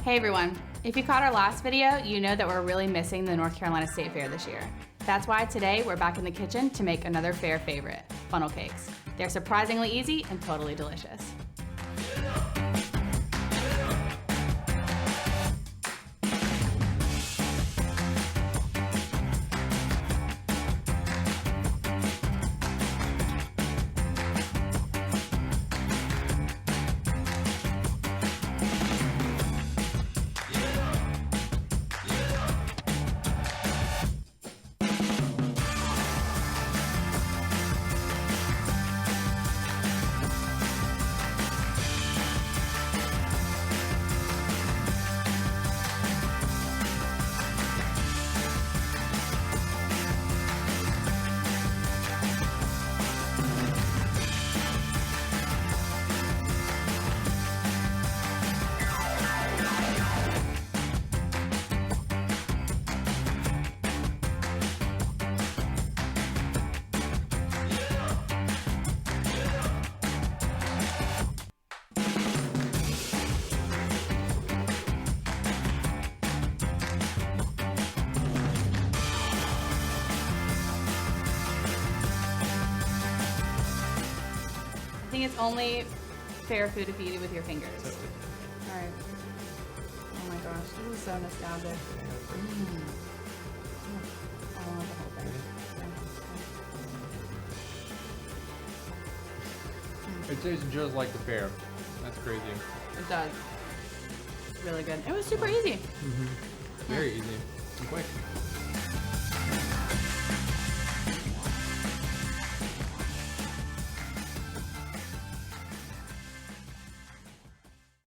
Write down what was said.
Hey everyone, if you caught our last video, you know that we're really missing the North Carolina State Fair this year. That's why today we're back in the kitchen to make another fair favorite, funnel cakes. They're surprisingly easy and totally delicious. I think it's only fair food if you eat it with your fingers. All right. Oh my gosh, this is so nostalgic. I want the whole thing. It tastes just like the fair. That's crazy. It does. It's really good. It was super easy. Very easy and quick.